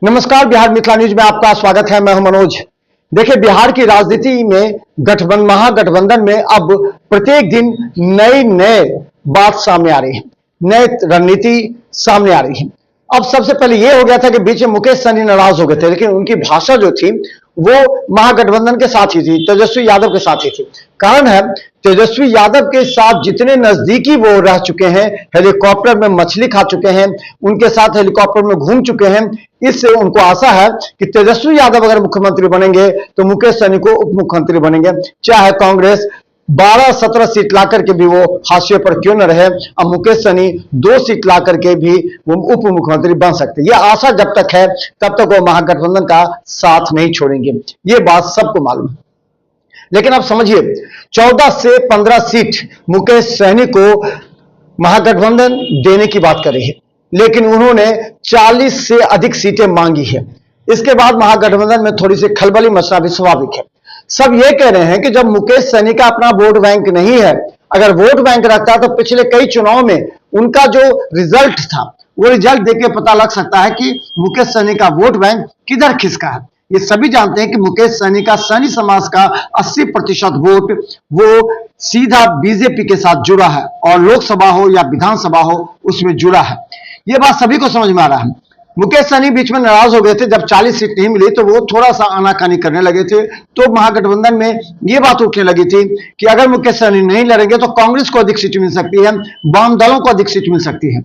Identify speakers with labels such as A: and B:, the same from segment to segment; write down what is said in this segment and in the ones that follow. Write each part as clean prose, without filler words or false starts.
A: नमस्कार, बिहार मिथिला न्यूज में आपका स्वागत है। मैं हूं मनोज। देखिए, बिहार की राजनीति में महागठबंधन में अब प्रत्येक दिन नए बात सामने आ रही है, नए रणनीति सामने आ रही है। अब सबसे पहले यह हो गया था कि बीच में मुकेश सहनी नाराज हो गए थे, लेकिन उनकी भाषा जो थी वो महागठबंधन के साथ ही थी, तेजस्वी यादव के साथ ही थी। कारण है, तेजस्वी यादव के साथ जितने नजदीकी वो रह चुके हैं, हेलीकॉप्टर में मछली खा चुके हैं, उनके साथ हेलीकॉप्टर में घूम चुके हैं, इससे उनको आशा है कि तेजस्वी यादव अगर मुख्यमंत्री बनेंगे तो मुकेश सहनी को उप मुख्यमंत्री बनेंगे। चाहे कांग्रेस 12-17 सीट लाकर के भी वो हाशिए पर क्यों न रहे, अब मुकेश सहनी 2 सीट लाकर के भी वो उप मुख्यमंत्री बन सकते हैं। यह आशा जब तक है तब तक वो महागठबंधन का साथ नहीं छोड़ेंगे, ये बात सबको मालूम है। लेकिन अब समझिए, 14 से 15 सीट मुकेश सहनी को महागठबंधन देने की बात कर रही है, लेकिन उन्होंने 40 से अधिक सीटें मांगी है। इसके बाद महागठबंधन में थोड़ी सी खलबली मचना भी स्वाभाविक है। सब ये कह रहे हैं कि जब मुकेश सहनी का अपना वोट बैंक नहीं है, अगर वोट बैंक रखता तो पिछले कई चुनाव में उनका जो रिजल्ट था वो रिजल्ट देख के पता लग सकता है कि मुकेश सहनी का वोट बैंक किधर खिसका है। ये सभी जानते हैं कि मुकेश सहनी का सहनी समाज का 80% वोट वो सीधा बीजेपी के साथ जुड़ा है, और लोकसभा हो या विधानसभा हो उसमें जुड़ा है। ये बात सभी को समझ में आ रहा है। मुकेश सहनी बीच में नाराज हो गए थे, जब 40 सीट नहीं मिली तो वो थोड़ा सा आनाकानी करने लगे थे। तो महागठबंधन में ये बात उठने लगी थी कि अगर मुकेश सहनी नहीं लड़ेंगे तो कांग्रेस को अधिक सीट मिल सकती है, वाम दलों को अधिक सीट मिल सकती है।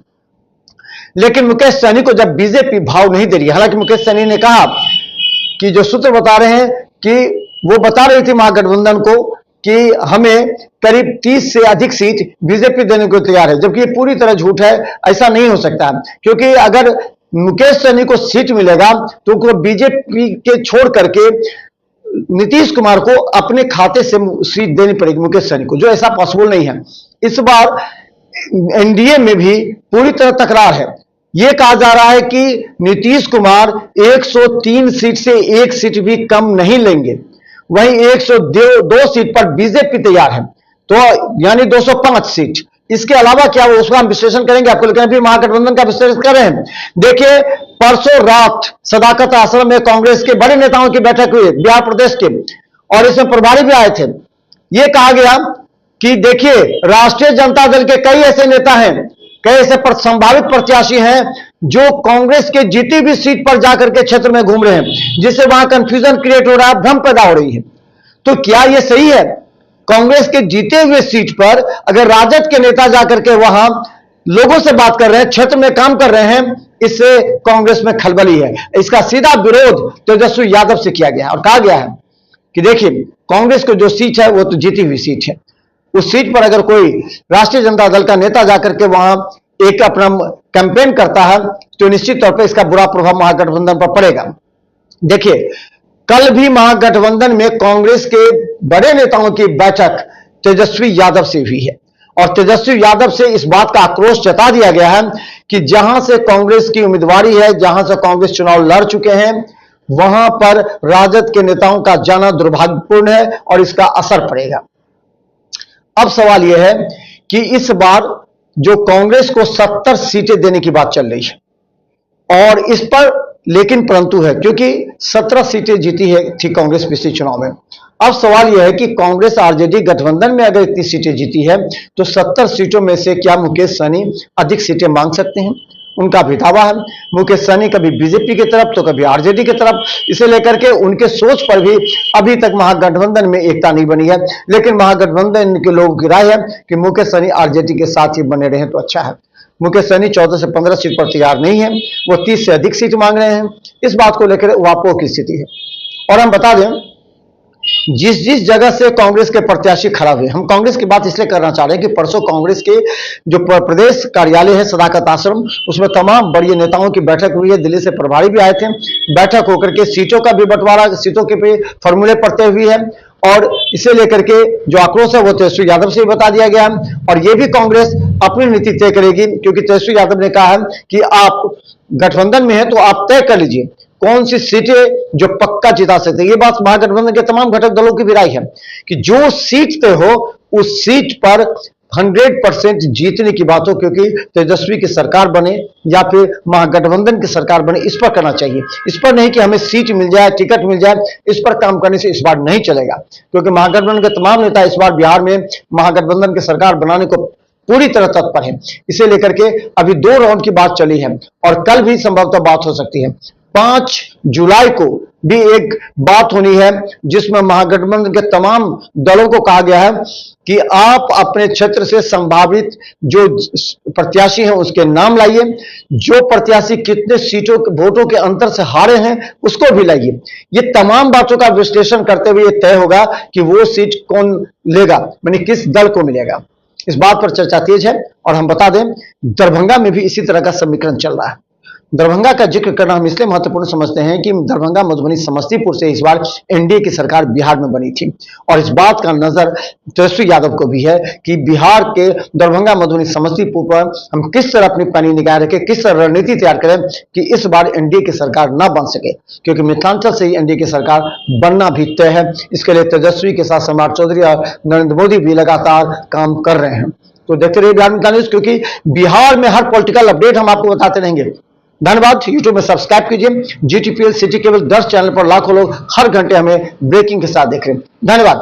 A: लेकिन मुकेश सहनी को जब बीजेपी भाव नहीं दे रही, हालांकि मुकेश सहनी ने कहा कि जो सूत्र बता रहे हैं कि वो बता रही थी महागठबंधन को कि हमें करीब 30 से अधिक सीट बीजेपी देने को तैयार है, जबकि ये पूरी तरह झूठ है। ऐसा नहीं हो सकता है, क्योंकि अगर मुकेश सहनी को सीट मिलेगा तो उनको बीजेपी के छोड़ करके नीतीश कुमार को अपने खाते से सीट देनी पड़ेगी मुकेश सहनी को, जो ऐसा पॉसिबल नहीं है। इस बार एनडीए में भी पूरी तरह तकरार है। यह कहा जा रहा है कि नीतीश कुमार 103 सीट से 1 सीट भी कम नहीं लेंगे, वहीं 102 सीट पर बीजेपी तैयार है, तो यानी 205 सीट। इसके अलावा क्या हो, उसका हम विश्लेषण करेंगे आपको, लेकिन अभी महागठबंधन का विश्लेषण कर रहे हैं। देखिए, परसों रात सदाकत आश्रम में कांग्रेस के बड़े नेताओं की बैठक हुई बिहार प्रदेश के, और इसमें प्रभारी भी आए थे। यह कहा गया कि देखिए, राष्ट्रीय जनता दल के कई ऐसे नेता हैं, कई ऐसे संभावित प्रत्याशी हैं जो कांग्रेस के जीती हुई सीट पर जाकर के क्षेत्र में घूम रहे हैं, जिससे वहां कंफ्यूजन क्रिएट हो रहा है, भ्रम पैदा हो रही है। तो क्या यह सही है? कांग्रेस के जीते हुए सीट पर अगर राजद के नेता जाकर के वहां लोगों से बात कर रहे हैं, क्षेत्र में काम कर रहे हैं, इससे कांग्रेस में खलबली है। इसका सीधा विरोध तेजस्वी यादव से किया गया है, और कहा गया है कि देखिए, कांग्रेस को जो सीट है वो तो जीती हुई सीट है, उस सीट पर अगर कोई राष्ट्रीय जनता दल का नेता जाकर के वहां एक अपना कैंपेन करता है तो निश्चित तौर पर इसका बुरा प्रभाव महागठबंधन पर पड़ेगा। देखिए, कल भी महागठबंधन में कांग्रेस के बड़े नेताओं की बैठक तेजस्वी यादव से हुई है, और तेजस्वी यादव से इस बात का आक्रोश जता दिया गया है कि जहां से कांग्रेस की उम्मीदवारी है, जहां से कांग्रेस चुनाव लड़ चुके हैं, वहां पर राजद के नेताओं का जाना दुर्भाग्यपूर्ण है और इसका असर पड़ेगा। अब सवाल यह है कि इस बार जो कांग्रेस को 70 सीटें देने की बात चल रही है, और इस पर लेकिन परंतु है, क्योंकि 17 सीटें जीती है थी कांग्रेस पिछले चुनाव में। अब सवाल यह है कि कांग्रेस आरजेडी गठबंधन में अगर इतनी सीटें जीती है तो 70 सीटों में से क्या मुकेश सहनी अधिक सीटें मांग सकते हैं? उनका भी दावा है। मुकेश सहनी कभी बीजेपी की तरफ तो कभी आरजेडी की तरफ, इसे लेकर के उनके सोच पर भी अभी तक महागठबंधन में एकता नहीं बनी है। लेकिन महागठबंधन के लोगों की राय है कि मुकेश सहनी आरजेडी के साथ ही बने रहे तो अच्छा है। मुकेश सहनी 14 से 15 सीट पर तैयार नहीं है, वो 30 से अधिक सीट मांग रहे हैं। इस बात को लेकर वापों की स्थिति है। और हम बता दें, जिस जगह से कांग्रेस के प्रत्याशी खड़ा हुए, हम कांग्रेस की बात इसलिए करना चाह रहे हैं कि परसों कांग्रेस के जो प्रदेश कार्यालय है सदाकत आश्रम, उसमें तमाम बड़े नेताओं की बैठक हुई है। दिल्ली से प्रभारी भी आए थे। बैठक होकर के सीटों का भी बंटवारा, सीटों के भी फॉर्मूले पर तय हुई है, और इसे लेकर के जो आक्रोश है वो तेजस्वी यादव से भी बता दिया गया है। और ये भी कांग्रेस अपनी नीति तय करेगी, क्योंकि तेजस्वी यादव ने कहा है कि आप गठबंधन में है तो आप तय कर लीजिए कौन सी सीटें जो पक्का जिता सकते हैं। ये बात महागठबंधन के तमाम घटक दलों की भी राय है कि जो सीट तय हो उस सीट पर 100% जीतने की बात हो, क्योंकि तेजस्वी की सरकार बने या फिर महागठबंधन की सरकार बने, इस पर करना चाहिए। इस पर नहीं कि हमें सीट मिल जाए, टिकट मिल जाए, इस पर काम करने से इस बार नहीं चलेगा, क्योंकि महागठबंधन के तमाम नेता इस बार बिहार में महागठबंधन की सरकार बनाने को पूरी तरह तत्पर है। इसे लेकर के अभी 2 राउंड की बात चली है और कल भी संभवतः बात हो सकती है। 5 जुलाई को भी एक बात होनी है जिसमें महागठबंधन के तमाम दलों को कहा गया है कि आप अपने क्षेत्र से संभावित जो प्रत्याशी हैं उसके नाम लाइए, जो प्रत्याशी कितने सीटों वोटों के अंतर से हारे हैं उसको भी लाइए। ये तमाम बातों का विश्लेषण करते हुए यह तय होगा कि वो सीट कौन लेगा, यानी किस दल को मिलेगा। इस बात पर चर्चा तेज है और हम बता दें दरभंगा में भी इसी तरह का समीकरण चल रहा है। दरभंगा का जिक्र करना हम इसलिए महत्वपूर्ण समझते हैं कि दरभंगा, मधुबनी, समस्तीपुर से इस बार एनडीए की सरकार बिहार में बनी थी और इस बात का नजर तेजस्वी यादव को भी है कि बिहार के दरभंगा, मधुबनी, समस्तीपुर पर हम किस तरह अपनी पैनी निगाह रखें, किस तरह रणनीति तैयार करें कि इस बार एनडीए की सरकार ना बन सके, क्योंकि मिथिलांचल से ही एनडीए की सरकार बनना भी तय है। इसके लिए तेजस्वी के साथ सम्राट चौधरी और नरेंद्र मोदी भी लगातार काम कर रहे हैं। तो देखते रहिए बिहार मिथिला न्यूज, क्योंकि बिहार में हर पॉलिटिकल अपडेट हम आपको बताते रहेंगे। धन्यवाद। यूट्यूब में सब्सक्राइब कीजिए। जीटीपीएल सिटी केबल 10 चैनल पर लाखों लोग हर घंटे हमें ब्रेकिंग के साथ देख रहे हैं। धन्यवाद।